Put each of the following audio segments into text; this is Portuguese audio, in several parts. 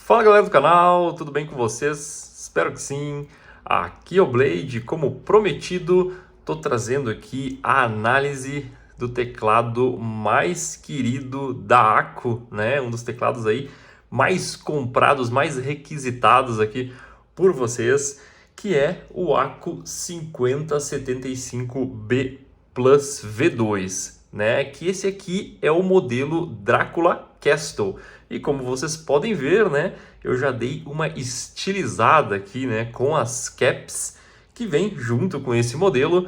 Fala galera do canal, tudo bem com vocês? Espero que sim. Aqui é o Blade, como prometido, estou trazendo aqui a análise do teclado mais querido da ACO, né? Um dos teclados aí mais comprados, mais requisitados aqui por vocês, que é o ACO 5075B Plus V2, né? Que esse aqui é o modelo Dracula Castle. E como vocês podem ver, né, eu já dei uma estilizada aqui, né, com as caps que vem junto com esse modelo.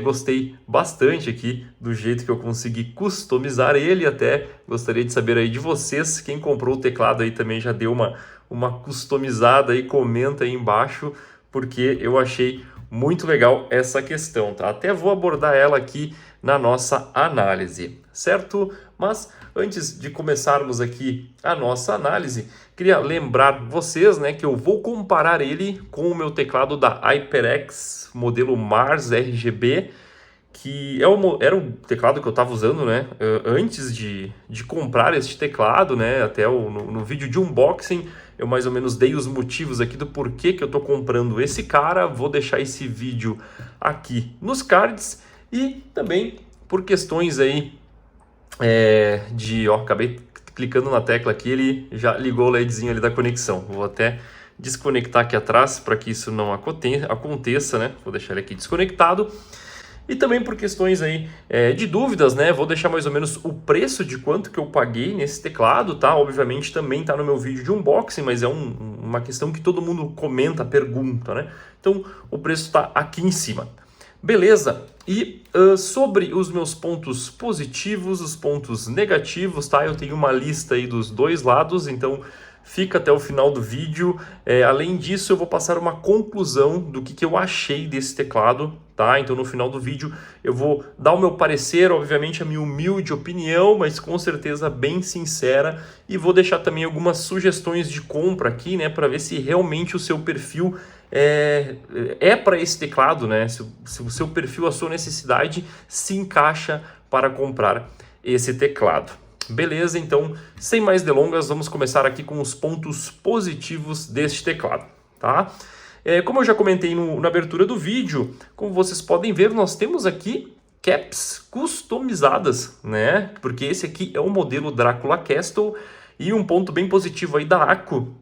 Gostei bastante aqui do jeito que eu consegui customizar ele. Até gostaria de saber aí de vocês, quem comprou o teclado aí também já deu uma customizada aí, comenta aí embaixo, porque eu achei muito legal essa questão, tá? Até vou abordar ela aqui na nossa análise, certo? Mas antes de começarmos aqui a nossa análise, queria lembrar vocês, né, que eu vou comparar ele com o meu teclado da HyperX modelo Mars RGB, que era o teclado que eu estava usando, né, antes de comprar este teclado, né, até no vídeo de unboxing eu mais ou menos dei os motivos aqui do porquê que eu estou comprando esse cara. Vou deixar esse vídeo aqui nos cards. E também por questões aí acabei clicando na tecla aqui, ele já ligou o LEDzinho ali da conexão. Vou até desconectar aqui atrás para que isso não aconteça, né? Vou deixar ele aqui desconectado. E também por questões aí de dúvidas, né? Vou deixar mais ou menos o preço de quanto que eu paguei nesse teclado, tá? Obviamente também tá no meu vídeo de unboxing, mas é uma questão que todo mundo comenta, pergunta, né? Então o preço está aqui em cima. Beleza? E sobre os meus pontos positivos, os pontos negativos, tá? Eu tenho uma lista aí dos dois lados, então fica até o final do vídeo. Além disso, eu vou passar uma conclusão do que eu achei desse teclado, tá? Então no final do vídeo eu vou dar o meu parecer, obviamente a minha humilde opinião, mas com certeza bem sincera, e vou deixar também algumas sugestões de compra aqui, né, para ver se realmente o seu perfil é para esse teclado, né? Se o seu perfil, a sua necessidade se encaixa para comprar esse teclado. Beleza, então, sem mais delongas, vamos começar aqui com os pontos positivos deste teclado, tá? Como eu já comentei na abertura do vídeo, como vocês podem ver, nós temos aqui caps customizadas, né? Porque esse aqui é o modelo Dracula Castle, e um ponto bem positivo aí da ACO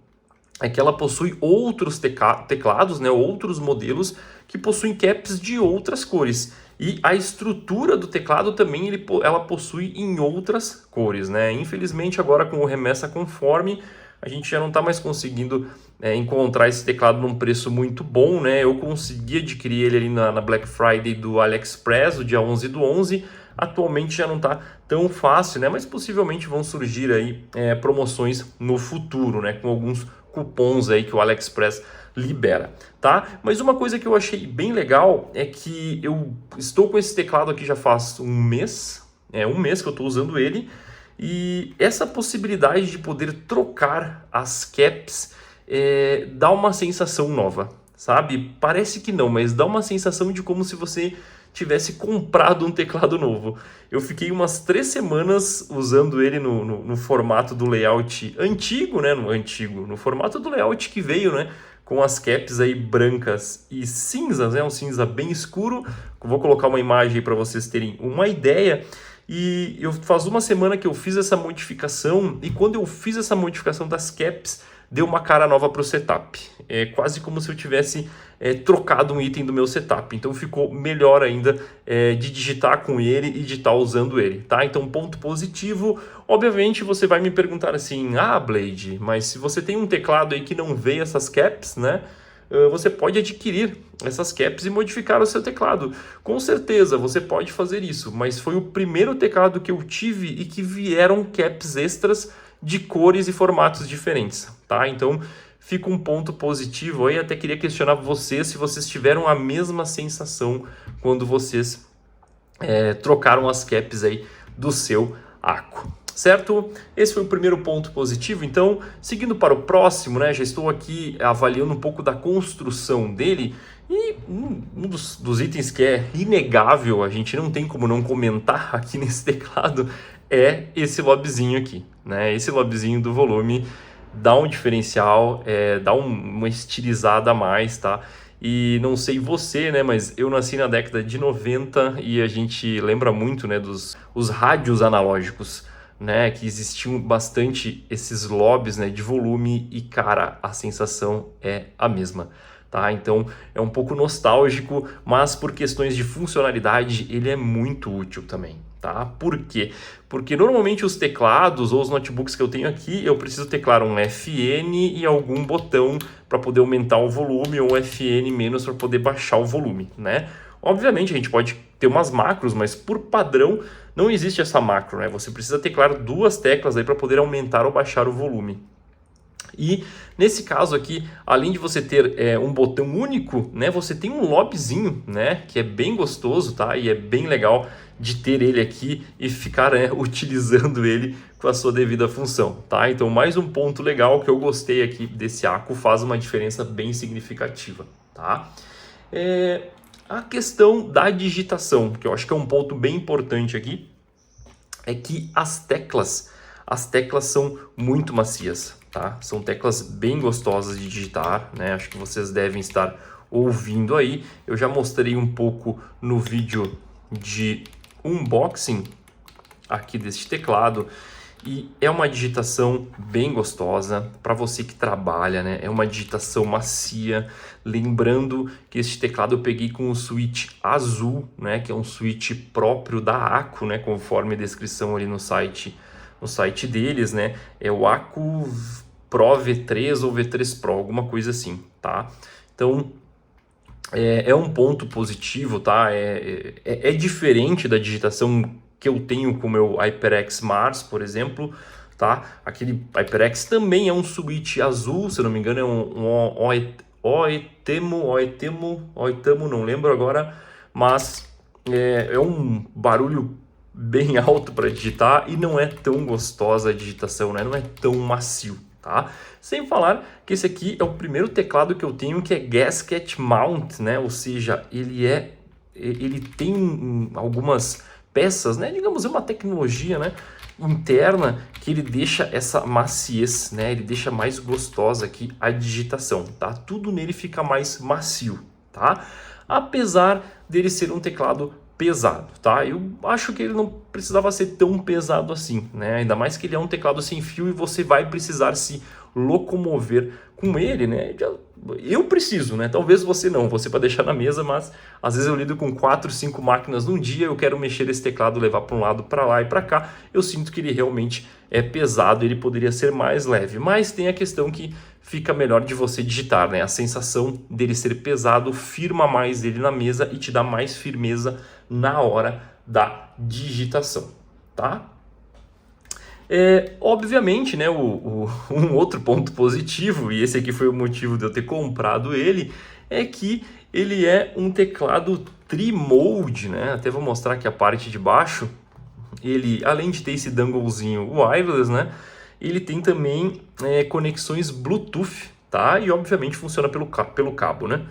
é que ela possui outros teclados, né, outros modelos que possuem caps de outras cores. E a estrutura do teclado também ela possui em outras cores, né? Infelizmente agora com o Remessa Conforme a gente já não está mais conseguindo encontrar esse teclado num preço muito bom, né? Eu consegui adquirir ele ali na Black Friday do AliExpress, o dia 11/11. Atualmente já não está tão fácil, né? Mas possivelmente vão surgir aí promoções no futuro, né? Com alguns cupons aí que o AliExpress libera, tá? Mas uma coisa que eu achei bem legal é que eu estou com esse teclado aqui já faz um mês que eu estou usando ele, e essa possibilidade de poder trocar as caps dá uma sensação nova, sabe? Parece que não, mas dá uma sensação de como se você tivesse comprado um teclado novo. Eu fiquei umas 3 semanas usando ele no formato do layout antigo, né? No formato do layout que veio, né? Com as caps aí brancas e cinzas, né? Um cinza bem escuro. Vou colocar uma imagem para vocês terem uma ideia. E faz uma semana que eu fiz essa modificação, e quando eu fiz essa modificação das caps, deu uma cara nova para o setup. É quase como se eu tivesse trocado um item do meu setup. Então ficou melhor ainda de digitar com ele e de estar usando ele, tá? Então ponto positivo. Obviamente você vai me perguntar assim, Blade, mas se você tem um teclado aí que não veio essas caps, né? Você pode adquirir essas caps e modificar o seu teclado. Com certeza você pode fazer isso, mas foi o primeiro teclado que eu tive e que vieram caps extras de cores e formatos diferentes, tá? Então fica um ponto positivo aí. Até queria questionar vocês se vocês tiveram a mesma sensação quando vocês trocaram as caps aí do seu ACO. Certo? Esse foi o primeiro ponto positivo. Então, seguindo para o próximo, né? Já estou aqui avaliando um pouco da construção dele. E um dos itens que é inegável, a gente não tem como não comentar aqui nesse teclado, é esse lobbyzinho aqui, né? Esse lobbyzinho do volume dá um diferencial, dá uma estilizada a mais, tá? E não sei você, né, mas eu nasci na década de 90 e a gente lembra muito, né, dos os rádios analógicos, né, que existiam bastante esses lobbies, né, de volume e, cara, a sensação é a mesma, tá? Então é um pouco nostálgico, mas por questões de funcionalidade ele é muito útil também, tá? Por quê? Porque normalmente os teclados ou os notebooks que eu tenho aqui, eu preciso teclar um FN e algum botão para poder aumentar o volume ou FN menos para poder baixar o volume, né? Obviamente a gente pode ter umas macros, mas por padrão não existe essa macro, né? Você precisa teclar duas teclas aí para poder aumentar ou baixar o volume. E nesse caso aqui, além de você ter um botão único, né, você tem um lobbyzinho, né, que é bem gostoso, tá? E é bem legal de ter ele aqui e ficar, né, utilizando ele com a sua devida função, tá? Então mais um ponto legal que eu gostei aqui desse Aco, faz uma diferença bem significativa, tá? A questão da digitação, que eu acho que é um ponto bem importante aqui, é que as teclas são muito macias, tá? São teclas bem gostosas de digitar, né? Acho que vocês devem estar ouvindo aí. Eu já mostrei um pouco no vídeo de unboxing aqui deste teclado. E é uma digitação bem gostosa para você que trabalha, né? É uma digitação macia. Lembrando que este teclado eu peguei com o switch azul, né? Que é um switch próprio da Aco, né? Conforme a descrição ali no site deles, né? É o Aco Pro V3 ou V3 Pro, alguma coisa assim, tá? Então é um ponto positivo, tá? É diferente da digitação que eu tenho com o meu HyperX Mars, por exemplo, tá? Aquele HyperX também é um switch azul, se eu não me engano é um Oitamo, não lembro agora, mas é um barulho bem alto para digitar e não é tão gostosa a digitação, né? Não é tão macio, tá? Sem falar que esse aqui é o primeiro teclado que eu tenho que é gasket mount, né? Ou seja, ele tem algumas peças, né? Digamos, é uma tecnologia, né, interna que ele deixa essa maciez, né? Ele deixa mais gostosa aqui a digitação, tá? Tudo nele fica mais macio, tá? Apesar dele ser um teclado pesado, tá? Eu acho que ele não precisava ser tão pesado assim, né? Ainda mais que ele é um teclado sem fio e você vai precisar se locomover com ele, né? Eu preciso, né? Talvez você não, você para deixar na mesa, mas às vezes eu lido com 4, 5 máquinas num dia, eu quero mexer esse teclado, levar para um lado, para lá e para cá. Eu sinto que ele realmente é pesado, ele poderia ser mais leve, mas tem a questão que fica melhor de você digitar, né? A sensação dele ser pesado firma mais ele na mesa e te dá mais firmeza na hora da digitação, tá? Obviamente, né, um outro ponto positivo, e esse aqui foi o motivo de eu ter comprado ele, é que ele é um teclado tri-mode, né? Até vou mostrar aqui a parte de baixo. Ele, além de ter esse donglezinho wireless, né, ele tem também conexões Bluetooth, tá? E obviamente funciona pelo cabo, né?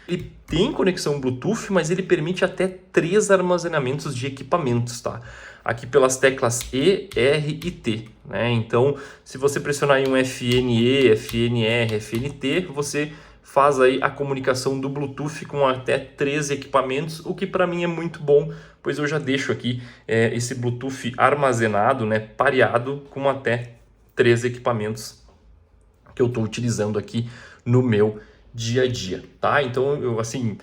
Ele tem conexão Bluetooth, mas ele permite até 3 armazenamentos de equipamentos, tá? Aqui pelas teclas E, R e T, né? Então, se você pressionar em um FNE, FNR, FNT, você faz aí a comunicação do Bluetooth com até 3 equipamentos, o que para mim é muito bom, pois eu já deixo aqui esse Bluetooth armazenado, né, pareado com até 3 equipamentos que eu estou utilizando aqui no meu dia a dia, tá? Então, eu assim,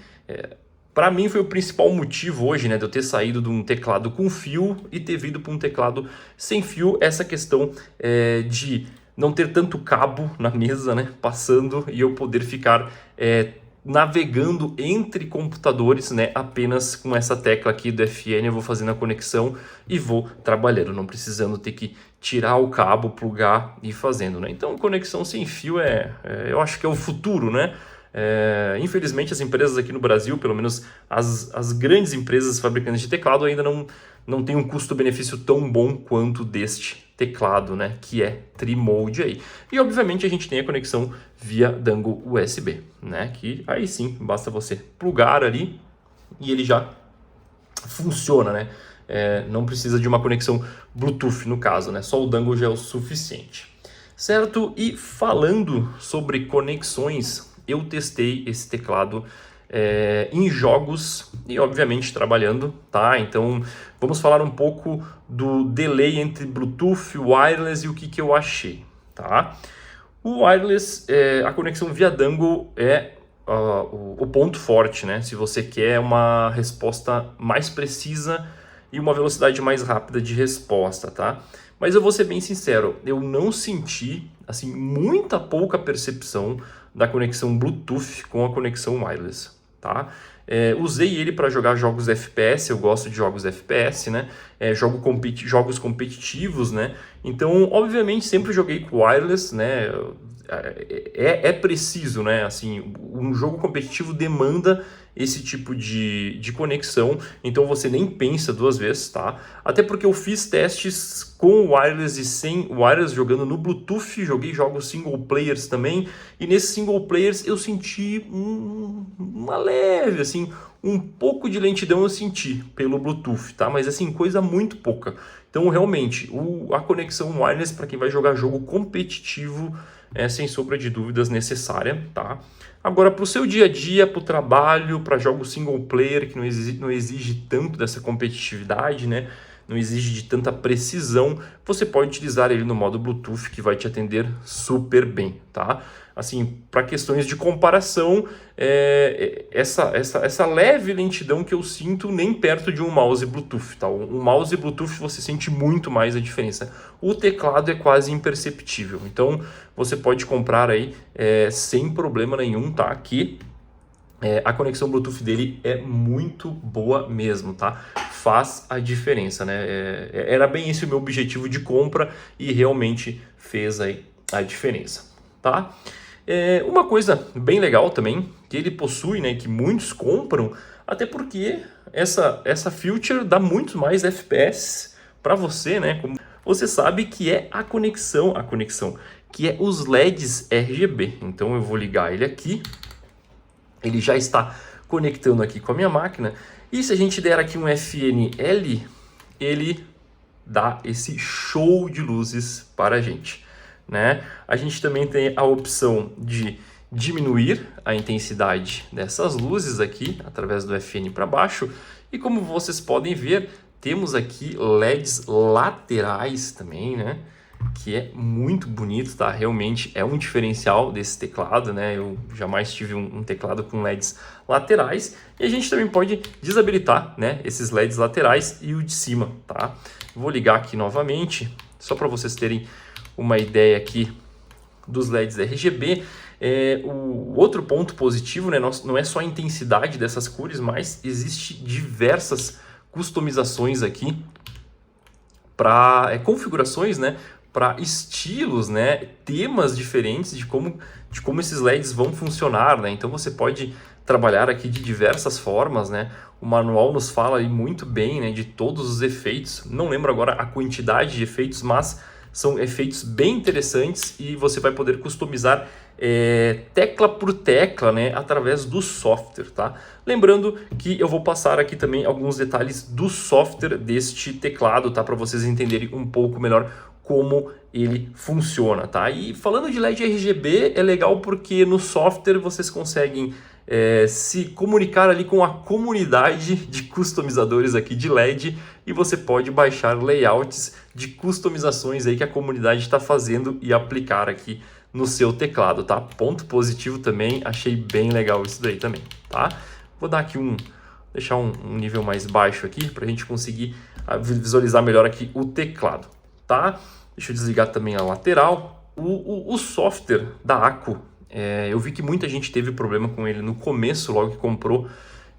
para mim foi o principal motivo hoje, né, de eu ter saído de um teclado com fio e ter vindo para um teclado sem fio, essa questão de não ter tanto cabo na mesa, né, passando e eu poder ficar navegando entre computadores, né, apenas com essa tecla aqui do FN, eu vou fazendo a conexão e vou trabalhando, não precisando ter que tirar o cabo, plugar e ir fazendo, né? Então, conexão sem fio eu acho que é o futuro, né? Infelizmente, as empresas aqui no Brasil, pelo menos as grandes empresas fabricantes de teclado, ainda não tem um custo-benefício tão bom quanto deste teclado, né, que é tri-mode aí. E obviamente a gente tem a conexão via dongle USB, né, que aí sim, basta você plugar ali e ele já funciona, né? Não precisa de uma conexão Bluetooth no caso, né? Só o dongle já é o suficiente. certo? E falando sobre conexões, eu testei esse teclado em jogos e obviamente trabalhando, tá? Então vamos falar um pouco do delay entre Bluetooth, wireless e o que eu achei, tá? O wireless, a conexão via dongle é o ponto forte, né? Se você quer uma resposta mais precisa e uma velocidade mais rápida de resposta, tá? Mas eu vou ser bem sincero, eu não senti, assim, muita pouca percepção da conexão Bluetooth com a conexão wireless, tá? Usei ele para jogar jogos FPS, eu gosto de jogos FPS, né? Jogos competitivos, né? Então, obviamente, sempre joguei com wireless, né? É preciso, né? Assim, um jogo competitivo demanda esse tipo de conexão, então você nem pensa duas vezes, tá? Até porque eu fiz testes com wireless e sem wireless jogando no Bluetooth, joguei jogos single players também, e nesses single players eu senti uma leve, assim, um pouco de lentidão eu senti pelo Bluetooth, tá? Mas assim, coisa muito pouca. Então, realmente, a conexão wireless para quem vai jogar jogo competitivo é sem sombra de dúvidas necessária, tá? Agora, para o seu dia a dia, para o trabalho, para jogos single player, que não exige tanto dessa competitividade, né? Não exige de tanta precisão, você pode utilizar ele no modo Bluetooth, que vai te atender super bem, tá? Assim, para questões de comparação, essa leve lentidão que eu sinto nem perto de um mouse Bluetooth, tá? Um mouse Bluetooth você sente muito mais a diferença. O teclado é quase imperceptível, então você pode comprar aí sem problema nenhum, tá? Aqui a conexão Bluetooth dele é muito boa mesmo, tá? Faz a diferença, né? Era bem esse o meu objetivo de compra e realmente fez aí a diferença, tá? Uma coisa bem legal também, que ele possui, né, que muitos compram, até porque essa feature dá muito mais FPS para você, né? Como você sabe que é a conexão, que é os LEDs RGB. Então eu vou ligar ele aqui. Ele já está conectando aqui com a minha máquina. E se a gente der aqui um FNL, ele dá esse show de luzes para a gente, né? A gente também tem a opção de diminuir a intensidade dessas luzes aqui, através do FN para baixo. E como vocês podem ver, temos aqui LEDs laterais também, né? Que é muito bonito, tá? Realmente é um diferencial desse teclado, né? Eu jamais tive um teclado com LEDs laterais. E a gente também pode desabilitar, né, esses LEDs laterais e o de cima, tá? Vou ligar aqui novamente, só para vocês terem uma ideia aqui dos LEDs RGB. O outro ponto positivo, né, não é só a intensidade dessas cores, mas existe diversas customizações aqui para configurações, né, para estilos, né, temas diferentes de como esses LEDs vão funcionar, né? Então você pode trabalhar aqui de diversas formas, né? O manual nos fala aí muito bem, né, de todos os efeitos. Não lembro agora a quantidade de efeitos, mas são efeitos bem interessantes e você vai poder customizar tecla por tecla, né, através do software, tá? Lembrando que eu vou passar aqui também alguns detalhes do software deste teclado, tá? Para vocês entenderem um pouco melhor como ele funciona, tá? E falando de LED RGB, é legal porque no software vocês conseguem se comunicar ali com a comunidade de customizadores aqui de LED e você pode baixar layouts de customizações aí que a comunidade está fazendo e aplicar aqui no seu teclado, tá? Ponto positivo também, achei bem legal isso daí também, tá? Vou dar aqui deixar um nível mais baixo aqui para a gente conseguir visualizar melhor aqui o teclado, tá? Deixa eu desligar também a lateral. O software da Aco, eu vi que muita gente teve problema com ele no começo, logo que comprou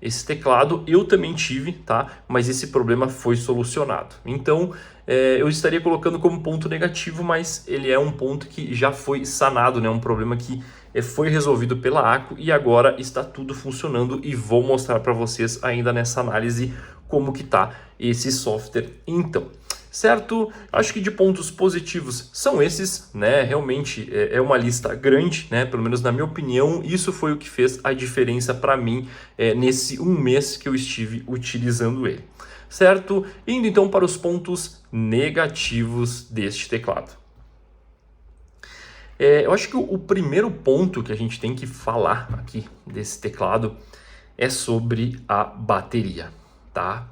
esse teclado. Eu também tive, tá? Mas esse problema foi solucionado. Então, eu estaria colocando como ponto negativo, mas ele é um ponto que já foi sanado, né? Um problema que foi resolvido pela Aco e agora está tudo funcionando e vou mostrar para vocês ainda nessa análise como que tá esse software então. Certo? Acho que de pontos positivos são esses, né? Realmente é uma lista grande, né? Pelo menos na minha opinião, isso foi o que fez a diferença para mim nesse um mês que eu estive utilizando ele. Certo? Indo então para os pontos negativos deste teclado. Eu acho que o primeiro ponto que a gente tem que falar aqui desse teclado é sobre a bateria, tá?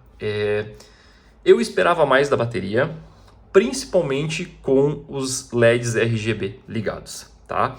Eu esperava mais da bateria, principalmente com os LEDs RGB ligados, tá?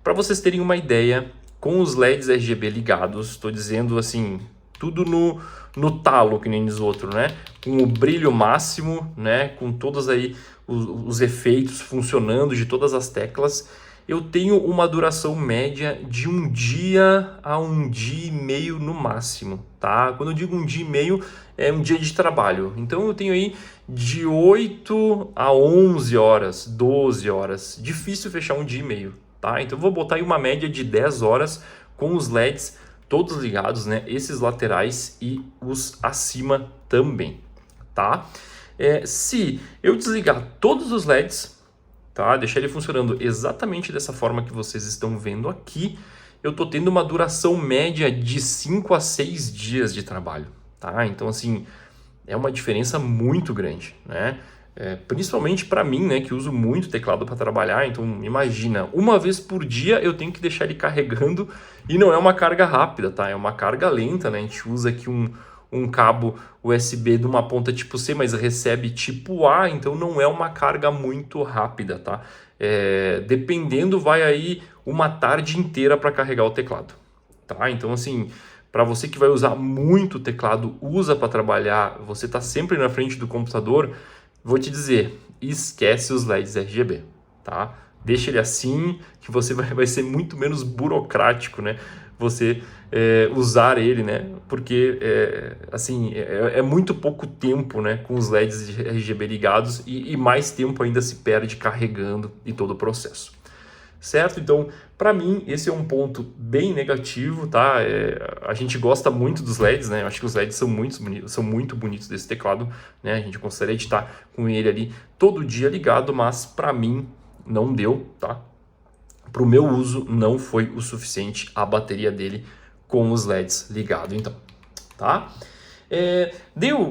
Para vocês terem uma ideia, com os LEDs RGB ligados, estou dizendo assim, tudo no talo, que nem diz o outro, né? Com o brilho máximo, né? Com todos aí os efeitos funcionando de todas as teclas, eu tenho uma duração média de 1 dia a 1 dia e meio no máximo, tá? Quando eu digo 1 dia e meio, é um dia de trabalho. Então eu tenho aí de 8 a 11 horas, 12 horas. Difícil fechar 1 dia e meio, tá? Então eu vou botar aí uma média de 10 horas com os LEDs todos ligados, né? Esses laterais e os acima também, tá? Se eu desligar todos os LEDs, tá? Deixar ele funcionando exatamente dessa forma que vocês estão vendo aqui, eu tô tendo uma duração média de 5 a 6 dias de trabalho, tá? Então, assim, é uma diferença muito grande, né? Principalmente para mim, né, que uso muito teclado para trabalhar. Então, imagina, uma vez por dia eu tenho que deixar ele carregando e não é uma carga rápida, tá? É uma carga lenta, né? A gente usa aqui um cabo USB de uma ponta tipo C, mas recebe tipo A, então não é uma carga muito rápida, tá? Dependendo, vai aí uma tarde inteira para carregar o teclado, tá? Então, assim, para você que vai usar muito o teclado, usa para trabalhar, você está sempre na frente do computador, vou te dizer, esquece os LEDs RGB, tá? Deixa ele assim, que você vai ser muito menos burocrático, né? Você usar ele, né? Porque, assim, é muito pouco tempo, né? Com os LEDs de RGB ligados e mais tempo ainda se perde carregando e todo o processo. Certo? Então, para mim, esse é um ponto bem negativo, tá? A gente gosta muito dos LEDs, né? Eu acho que os LEDs são muito bonitos desse teclado, né? A gente gostaria de estar com ele ali todo dia ligado, mas para mim não deu, tá? Para o meu uso não foi o suficiente a bateria dele com os LEDs ligados, então, tá?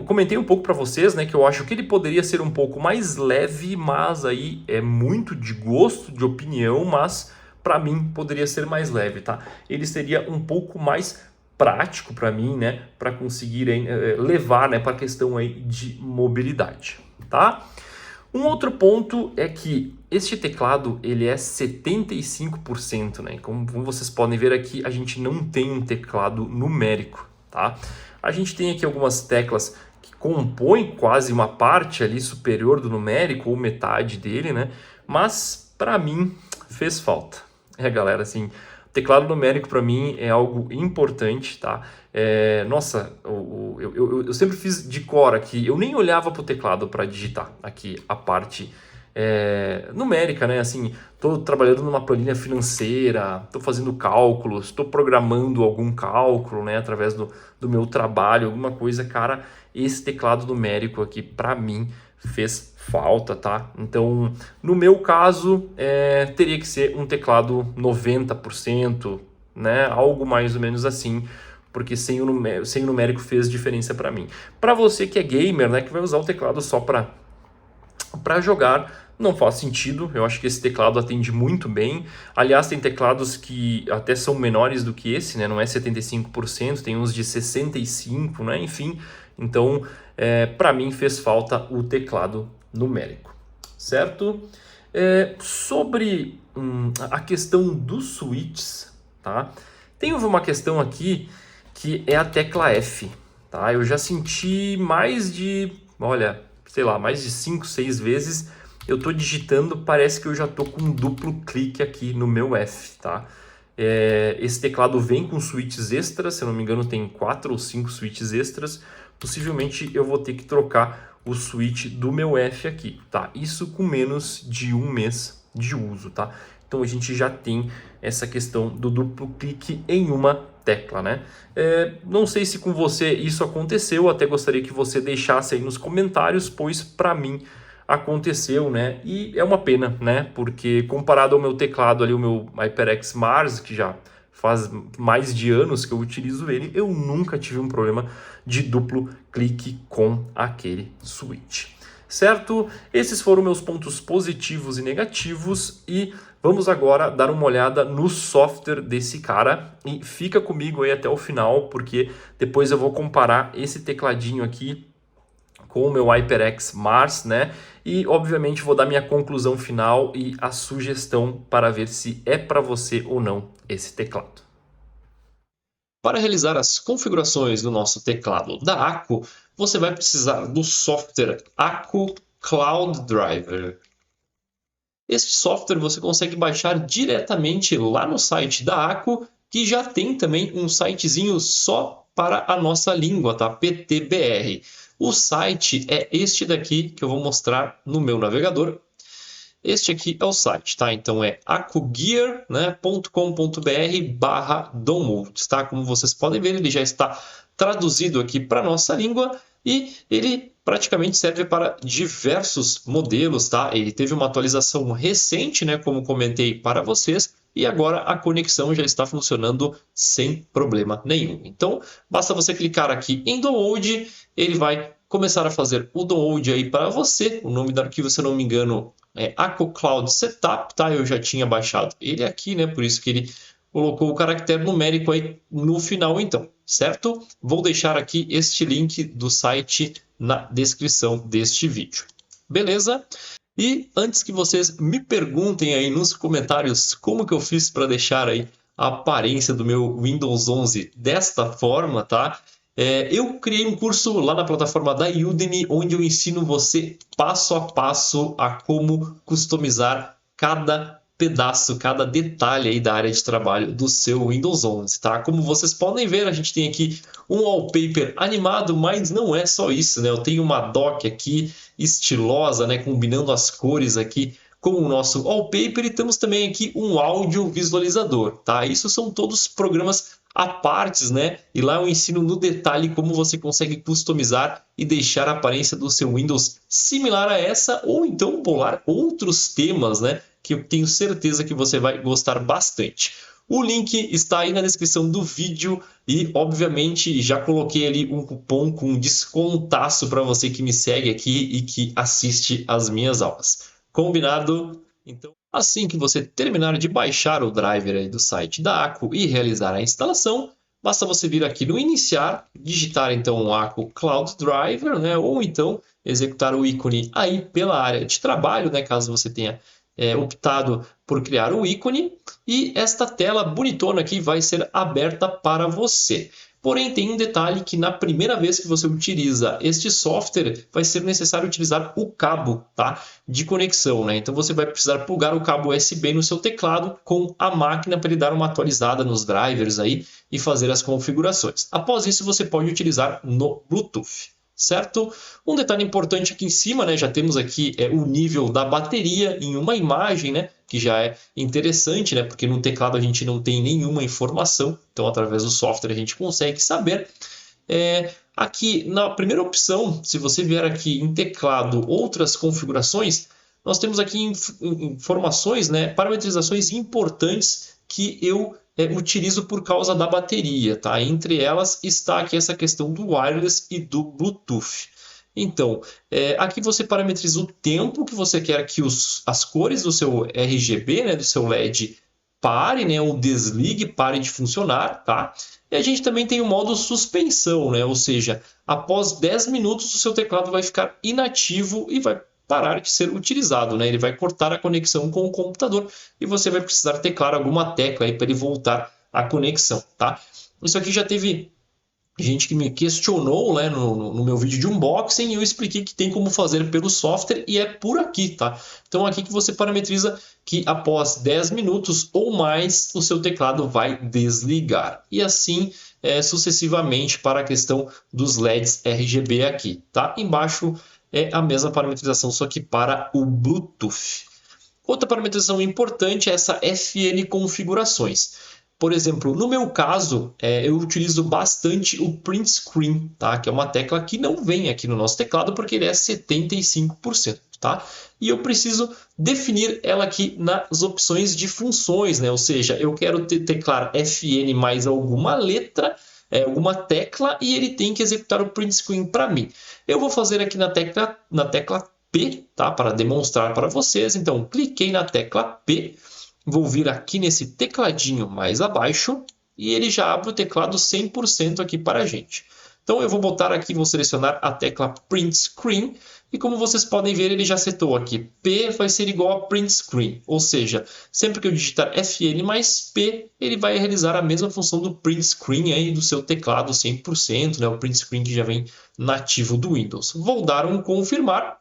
Comentei um pouco para vocês, né, que eu acho que ele poderia ser um pouco mais leve, mas aí é muito de gosto, de opinião, mas para mim poderia ser mais leve, tá? Ele seria um pouco mais prático para mim, né, para conseguir levar, né, para a questão aí de mobilidade, tá? Um outro ponto é que este teclado ele é 75%, né? Como vocês podem ver aqui, a gente não tem um teclado numérico, tá? A gente tem aqui algumas teclas que compõem quase uma parte ali superior do numérico, ou metade dele, né? Mas para mim fez falta. Galera, assim, teclado numérico para mim é algo importante, tá? Nossa, eu sempre fiz de cor aqui, eu nem olhava para o teclado para digitar aqui a parte numérica, né? Assim, estou trabalhando numa planilha financeira, estou fazendo cálculos, estou programando algum cálculo, né? Através do meu trabalho, alguma coisa, cara, esse teclado numérico aqui para mim fez falta, tá? Então, no meu caso, teria que ser um teclado 90%, né? Algo mais ou menos assim, porque sem o numérico fez diferença para mim. Para você que é gamer, né, que vai usar o teclado só para jogar, não faz sentido. Eu acho que esse teclado atende muito bem. Aliás, tem teclados que até são menores do que esse, né? Não é 75%, tem uns de 65%, né? Enfim, então, para mim fez falta o teclado numérico, certo? Sobre a questão dos switches, tá? Tem uma questão aqui que é a tecla F, tá? Eu já senti mais de, olha, sei lá, mais de 5, 6 vezes eu tô digitando, parece que eu já tô com um duplo clique aqui no meu F, tá? Esse teclado vem com switches extras, se eu não me engano tem 4 ou 5 switches extras. Possivelmente eu vou ter que trocar o switch do meu F aqui, tá? Isso com menos de 1 mês de uso, tá? Então a gente já tem essa questão do duplo clique em uma tecla, né? Não sei se com você isso aconteceu, até gostaria que você deixasse aí nos comentários, pois para mim aconteceu, né? E é uma pena, né? Porque comparado ao meu teclado ali, o meu HyperX Mars, que já faz mais de anos que eu utilizo ele, eu nunca tive um problema de duplo clique com aquele switch. Certo? Esses foram meus pontos positivos e negativos e Vamos agora dar uma olhada no software desse cara e fica comigo aí até o final, porque depois eu vou comparar esse tecladinho aqui com o meu HyperX Mars, né? E obviamente vou dar minha conclusão final e a sugestão para ver se é para você ou não esse teclado. Para realizar as configurações do nosso teclado da Accu, você vai precisar do software Accu Cloud Driver. Este software você consegue baixar diretamente lá no site da Accu, que já tem também um sitezinho só para a nossa língua, tá? PTBR. O site é este daqui que eu vou mostrar no meu navegador. Este aqui é o site, tá? Então é accugear.com.br/downloads, tá? Como vocês podem ver, ele já está traduzido aqui para a nossa língua e ele praticamente serve para diversos modelos, tá? Ele teve uma atualização recente, né? Como comentei para vocês, e agora a conexão já está funcionando sem problema nenhum. Então, basta você clicar aqui em download, ele vai começar a fazer o download aí para você. O nome do arquivo, se eu não me engano, é Accu Cloud Setup, tá? Eu já tinha baixado ele aqui, né? Por isso que ele colocou o caractere numérico aí no final, então, certo? Vou deixar aqui este link do site na descrição deste vídeo. Beleza? E antes que vocês me perguntem aí nos comentários como que eu fiz para deixar aí a aparência do meu Windows 11 desta forma, tá? Eu criei um curso lá na plataforma da Udemy, onde eu ensino você passo a passo a como customizar cada pedaço, cada detalhe aí da área de trabalho do seu Windows 11, tá? Como vocês podem ver, a gente tem aqui um wallpaper animado, mas não é só isso, né? Eu tenho uma dock aqui estilosa, né? Combinando as cores aqui com o nosso wallpaper e temos também aqui um áudio visualizador, tá? Isso são todos programas à partes, né? E lá eu ensino no detalhe como você consegue customizar e deixar a aparência do seu Windows similar a essa, ou então bolar outros temas, né? Que eu tenho certeza que você vai gostar bastante. O link está aí na descrição do vídeo e, obviamente, já coloquei ali um cupom com descontaço para você que me segue aqui e que assiste às minhas aulas. Combinado? Então, assim que você terminar de baixar o driver aí do site da Accu e realizar a instalação, basta você vir aqui no iniciar, digitar então o Accu Cloud Driver, né? Ou então executar o ícone aí pela área de trabalho, né? Caso você tenha optado por criar o ícone, e esta tela bonitona aqui vai ser aberta para você. Porém, tem um detalhe que na primeira vez que você utiliza este software, vai ser necessário utilizar o cabo, tá? De conexão, né? Então você vai precisar plugar o cabo USB no seu teclado com a máquina para ele dar uma atualizada nos drivers aí e fazer as configurações. Após isso, você pode utilizar no Bluetooth. Certo? Um detalhe importante aqui em cima, né? Já temos aqui o nível da bateria em uma imagem, né? Que já é interessante, né? Porque no teclado a gente não tem nenhuma informação, então através do software a gente consegue saber. Aqui na primeira opção, se você vier aqui em teclado, outras configurações, nós temos aqui informações, né? Parametrizações importantes que eu utilizo por causa da bateria, tá? Entre elas está aqui essa questão do wireless e do Bluetooth. Então, aqui você parametriza o tempo que você quer que as cores do seu RGB, né, do seu LED, pare, né, ou desligue, pare de funcionar, tá? E a gente também tem o modo suspensão, né? Ou seja, após 10 minutos o seu teclado vai ficar inativo e vai parar de ser utilizado, né? Ele vai cortar a conexão com o computador e você vai precisar teclar alguma tecla aí para ele voltar à conexão, tá? Isso aqui já teve gente que me questionou, né, no meu vídeo de unboxing, e eu expliquei que tem como fazer pelo software e é por aqui, tá? Então aqui que você parametriza que após 10 minutos ou mais o seu teclado vai desligar. E assim sucessivamente para a questão dos LEDs RGB aqui, tá? Embaixo é a mesma parametrização, só que para o Bluetooth. Outra parametrização importante é essa FN configurações. Por exemplo, no meu caso, eu utilizo bastante o print screen, tá? Que é uma tecla que não vem aqui no nosso teclado porque ele é 75%, tá? E eu preciso definir ela aqui nas opções de funções, né? Ou seja, eu quero teclar FN mais alguma letra, alguma tecla, e ele tem que executar o print screen para mim. Eu vou fazer aqui na tecla P, tá? Para demonstrar para vocês. Então, cliquei na tecla P. vou vir aqui nesse tecladinho mais abaixo e ele já abre o teclado 100% aqui para a gente. Então eu vou botar aqui, vou selecionar a tecla Print Screen e como vocês podem ver ele já setou aqui. P vai ser igual a Print Screen, ou seja, sempre que eu digitar Fn mais P, ele vai realizar a mesma função do Print Screen aí do seu teclado 100%, né? O Print Screen que já vem nativo do Windows. Vou dar um confirmar.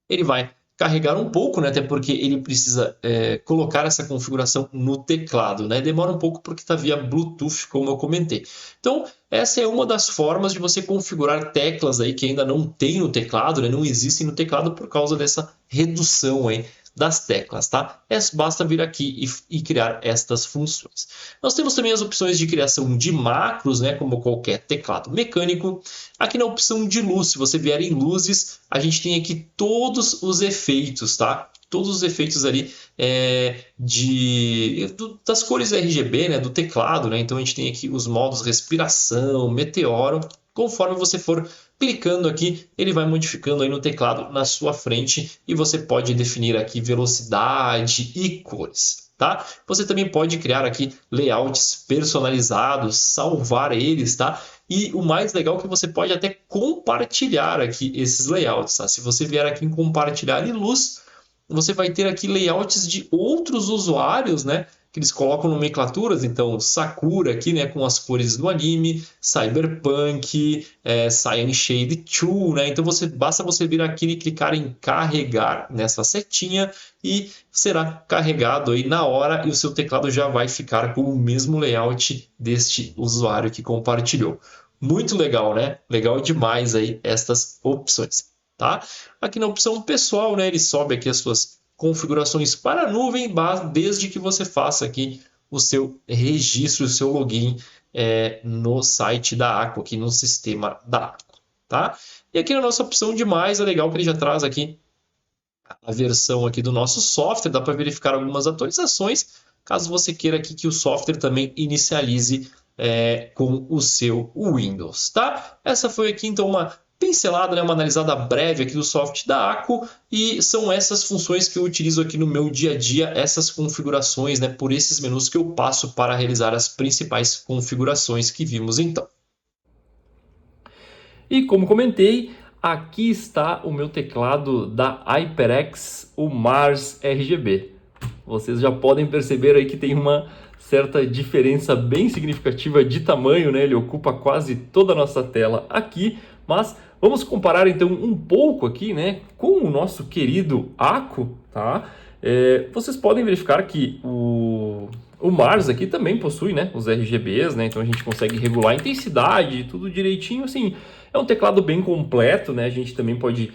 Ele vai carregar um pouco, né? Até porque ele precisa colocar essa configuração no teclado, né? Demora um pouco porque está via Bluetooth, como eu comentei. Então, essa é uma das formas de você configurar teclas aí que ainda não tem no teclado, né? Não existem no teclado por causa dessa redução aí das teclas, tá? Basta vir aqui e criar estas funções. Nós temos também as opções de criação de macros, né? Como qualquer teclado mecânico. Aqui na opção de luz, se você vier em luzes, a gente tem aqui todos os efeitos, tá? Todos os efeitos ali das cores RGB, né? Do teclado, né? Então a gente tem aqui os modos respiração, meteoro. Conforme você for clicando aqui, ele vai modificando aí no teclado na sua frente e você pode definir aqui velocidade e cores, tá? Você também pode criar aqui layouts personalizados, salvar eles, tá? E o mais legal é que você pode até compartilhar aqui esses layouts, tá? Se você vier aqui em compartilhar em luz, você vai ter aqui layouts de outros usuários, né? Que eles colocam nomenclaturas, então Sakura aqui, né, com as cores do anime, Cyberpunk, Cyan Shade 2, né? Então basta você vir aqui e clicar em carregar nessa setinha e será carregado aí na hora e o seu teclado já vai ficar com o mesmo layout deste usuário que compartilhou. Muito legal, né? Legal demais aí estas opções, tá? Aqui na opção pessoal, né, ele sobe aqui as suas configurações para a nuvem, desde que você faça aqui o seu registro, o seu login no site da Aqua, aqui no sistema da Aqua, tá? E aqui na nossa opção de mais, é legal que ele já traz aqui a versão aqui do nosso software, dá para verificar algumas atualizações, caso você queira aqui que o software também inicialize com o seu Windows, tá? Essa foi aqui então uma pincelada, né, uma analisada breve aqui do software da Aqua e são essas funções que eu utilizo aqui no meu dia a dia, essas configurações, né, por esses menus que eu passo para realizar as principais configurações que vimos então. E como comentei, aqui está o meu teclado da HyperX, o Mars RGB. Vocês já podem perceber aí que tem uma certa diferença bem significativa de tamanho, né? Ele ocupa quase toda a nossa tela aqui, mas vamos comparar então um pouco aqui, né, com o nosso querido Aqua, tá? Vocês podem verificar que o Mars aqui também possui, né, os RGBs, né? Então a gente consegue regular a intensidade, tudo direitinho, assim. É um teclado bem completo, né? A gente também pode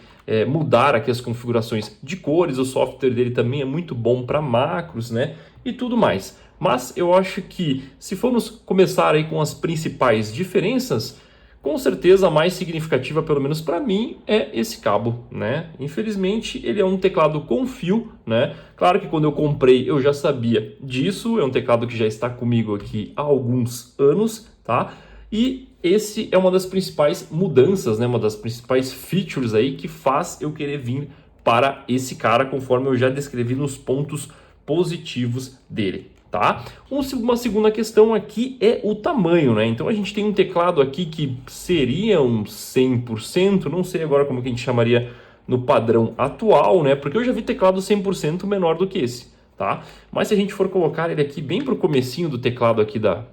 mudar aqui as configurações de cores, o software dele também é muito bom para macros, né? E tudo mais. Mas eu acho que se formos começar aí com as principais diferenças, com certeza a mais significativa, pelo menos para mim, é esse cabo, né? Infelizmente, ele é um teclado com fio, né? Claro que quando eu comprei eu já sabia disso, é um teclado que já está comigo aqui há alguns anos, tá? E esse é uma das principais mudanças, né? Uma das principais features aí que faz eu querer vir para esse cara, conforme eu já descrevi nos pontos positivos dele. Tá? Uma segunda questão aqui é o tamanho, né? Então a gente tem um teclado aqui que seria um 100%, não sei agora como que a gente chamaria no padrão atual, né? Porque eu já vi teclado 100% menor do que esse, tá? Mas se a gente for colocar ele aqui bem pro comecinho do teclado aqui da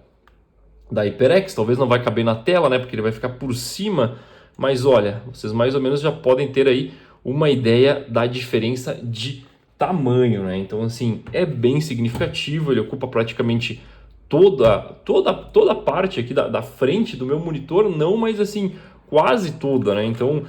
HyperX, talvez não vai caber na tela, né? Porque ele vai ficar por cima, mas olha, vocês mais ou menos já podem ter aí uma ideia da diferença de tamanho, né? Então, assim, é bem significativo, ele ocupa praticamente toda a parte aqui da frente do meu monitor, não, mas assim, quase toda, né? Então,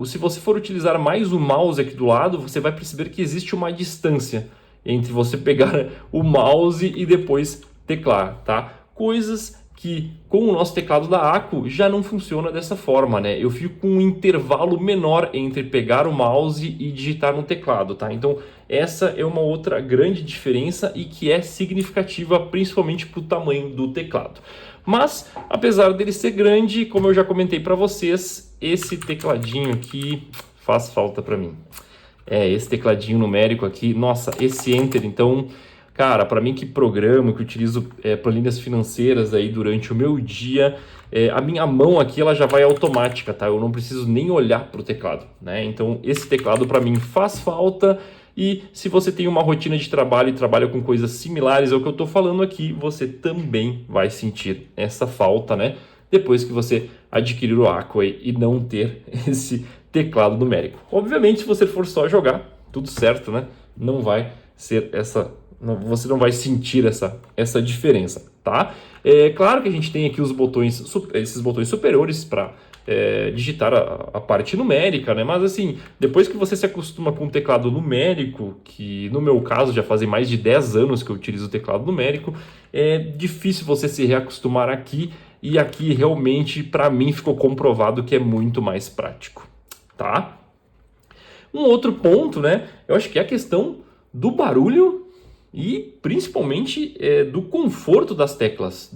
se você for utilizar mais o mouse aqui do lado, você vai perceber que existe uma distância entre você pegar o mouse e depois teclar, tá? Coisas que com o nosso teclado da Aqua já não funciona dessa forma, né? Eu fico com um intervalo menor entre pegar o mouse e digitar no teclado, tá? Então essa é uma outra grande diferença e que é significativa principalmente para o tamanho do teclado. Mas apesar dele ser grande, como eu já comentei para vocês, esse tecladinho aqui faz falta para mim. Esse tecladinho numérico aqui, nossa, esse Enter então Cara, para mim que programo, que utilizo planilhas financeiras aí durante o meu dia, a minha mão aqui ela já vai automática, tá? Eu não preciso nem olhar para o teclado, né? Então esse teclado para mim faz falta. E se você tem uma rotina de trabalho e trabalha com coisas similares ao que eu estou falando aqui, você também vai sentir essa falta, né? Depois que você adquirir o Aqua e não ter esse teclado numérico. Obviamente, se você for só jogar, tudo certo, né? Não vai ser você não vai sentir essa diferença, tá? É claro que a gente tem aqui os botões, esses botões superiores para digitar a parte numérica, né? Mas assim, depois que você se acostuma com o teclado numérico, que no meu caso já fazem mais de 10 anos que eu utilizo o teclado numérico, é difícil você se reacostumar aqui, e aqui realmente para mim ficou comprovado que é muito mais prático, tá? Um outro ponto, né? Eu acho que é a questão do barulho e principalmente do conforto das teclas,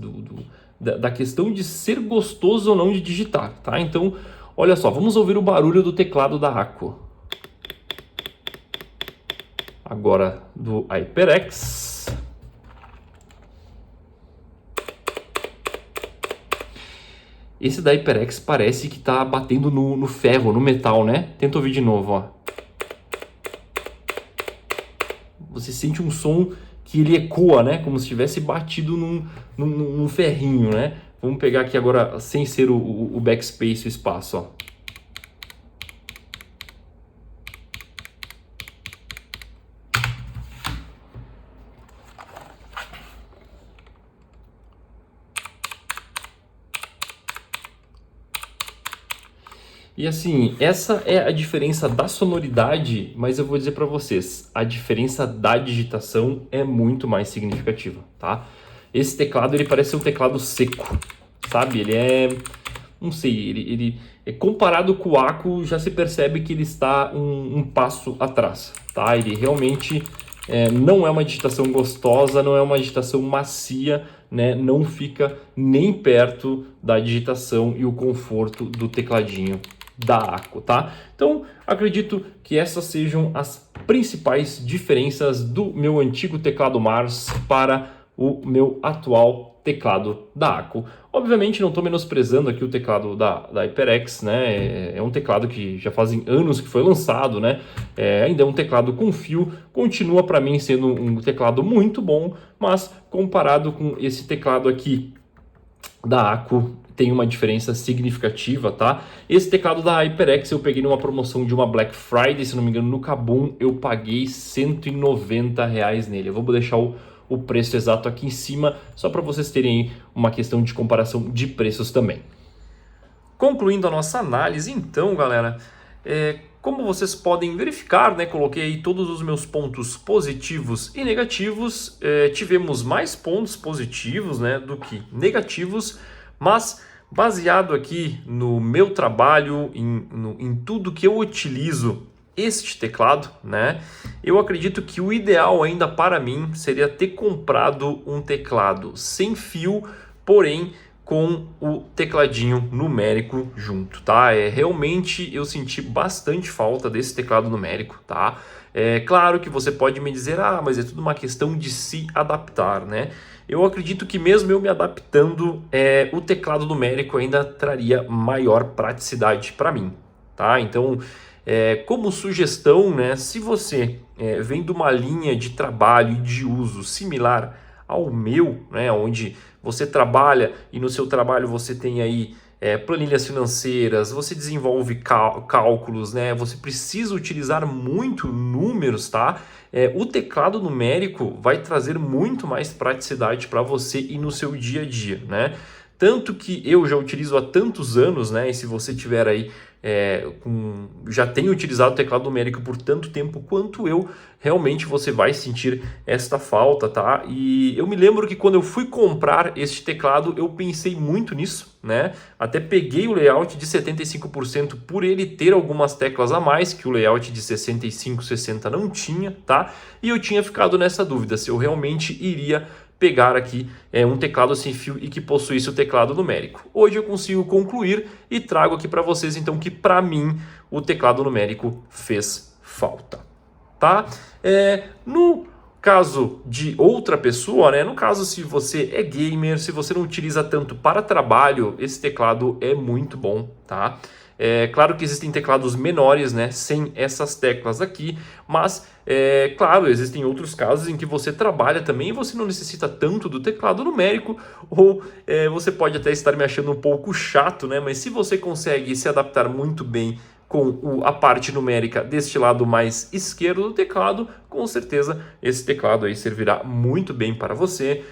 da questão de ser gostoso ou não de digitar, tá? Então, olha só, vamos ouvir o barulho do teclado da Aqua. Agora do HyperX. Esse da HyperX parece que tá batendo no ferro, no metal, né? Tenta ouvir de novo, ó. Você sente um som que ele ecoa, né? Como se tivesse batido num ferrinho, né? Vamos pegar aqui agora, sem ser o backspace, o espaço, ó. E assim, essa é a diferença da sonoridade, mas eu vou dizer para vocês, a diferença da digitação é muito mais significativa, tá? Esse teclado, ele parece ser um teclado seco, sabe? Ele não sei, ele comparado com o Aqua, já se percebe que ele está um passo atrás, tá? Ele realmente não é uma digitação gostosa, não é uma digitação macia, né? Não fica nem perto da digitação e o conforto do tecladinho da Aqua, tá? Então, acredito que essas sejam as principais diferenças do meu antigo teclado Mars para o meu atual teclado da Aqua. Obviamente, não estou menosprezando aqui o teclado da HyperX, né? É um teclado que já fazem anos que foi lançado, né? Ainda é um teclado com fio, continua para mim sendo um teclado muito bom, mas comparado com esse teclado aqui da Aqua, tem uma diferença significativa, tá? Esse teclado da HyperX eu peguei numa promoção de uma Black Friday, se não me engano, no Kabum, eu paguei R$190 nele. Eu vou deixar o preço exato aqui em cima, só para vocês terem uma questão de comparação de preços também. Concluindo a nossa análise, então, galera, como vocês podem verificar, né, coloquei aí todos os meus pontos positivos e negativos. Tivemos mais pontos positivos, né, do que negativos, mas baseado aqui no meu trabalho, em tudo que eu utilizo este teclado, né, eu acredito que o ideal ainda para mim seria ter comprado um teclado sem fio, porém com o tecladinho numérico junto, tá? Realmente eu senti bastante falta desse teclado numérico, tá? É claro que você pode me dizer, mas é tudo uma questão de se adaptar, né? Eu acredito que mesmo eu me adaptando, o teclado numérico ainda traria maior praticidade para mim, tá? Então, como sugestão, né, se você vem de uma linha de trabalho e de uso similar ao meu, né, onde você trabalha e no seu trabalho você tem aí planilhas financeiras, você desenvolve cálculos, né, você precisa utilizar muito números, tá? O teclado numérico vai trazer muito mais praticidade para você e no seu dia a dia, né? Tanto que eu já utilizo há tantos anos, né? E se você tiver aí já tem utilizado o teclado numérico por tanto tempo quanto eu, realmente você vai sentir esta falta, tá? E eu me lembro que quando eu fui comprar este teclado, eu pensei muito nisso, né? Até peguei o layout de 75% por ele ter algumas teclas a mais, que o layout de 65, 60 não tinha, tá? E eu tinha ficado nessa dúvida se eu realmente iria pegar aqui um teclado sem fio e que possuísse o teclado numérico. Hoje eu consigo concluir e trago aqui para vocês então que para mim o teclado numérico fez falta, tá? No Caso de outra pessoa, né? No caso, se você é gamer, se você não utiliza tanto para trabalho, esse teclado é muito bom, tá? É claro que existem teclados menores, né? Sem essas teclas aqui, mas claro, existem outros casos em que você trabalha também e você não necessita tanto do teclado numérico, ou você pode até estar me achando um pouco chato, né? Mas se você consegue se adaptar muito bem com a parte numérica deste lado mais esquerdo do teclado, com certeza esse teclado aí servirá muito bem para você.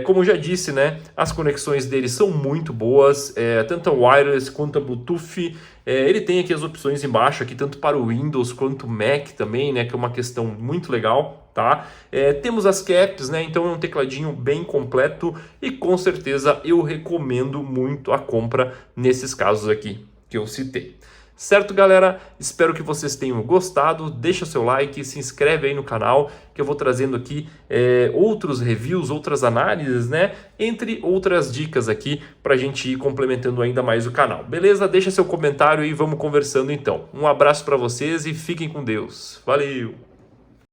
Como já disse, né, as conexões dele são muito boas, tanto a wireless quanto a Bluetooth. Ele tem aqui as opções embaixo, aqui, tanto para o Windows quanto o Mac também, né, que é uma questão muito legal. Tá? Temos as caps, né? Então é um tecladinho bem completo e com certeza eu recomendo muito a compra nesses casos aqui que eu citei. Certo, galera? Espero que vocês tenham gostado. Deixa o seu like, se inscreve aí no canal, que eu vou trazendo aqui outros reviews, outras análises, né? Entre outras dicas aqui para a gente ir complementando ainda mais o canal. Beleza? Deixa seu comentário e vamos conversando então. Um abraço para vocês e fiquem com Deus. Valeu!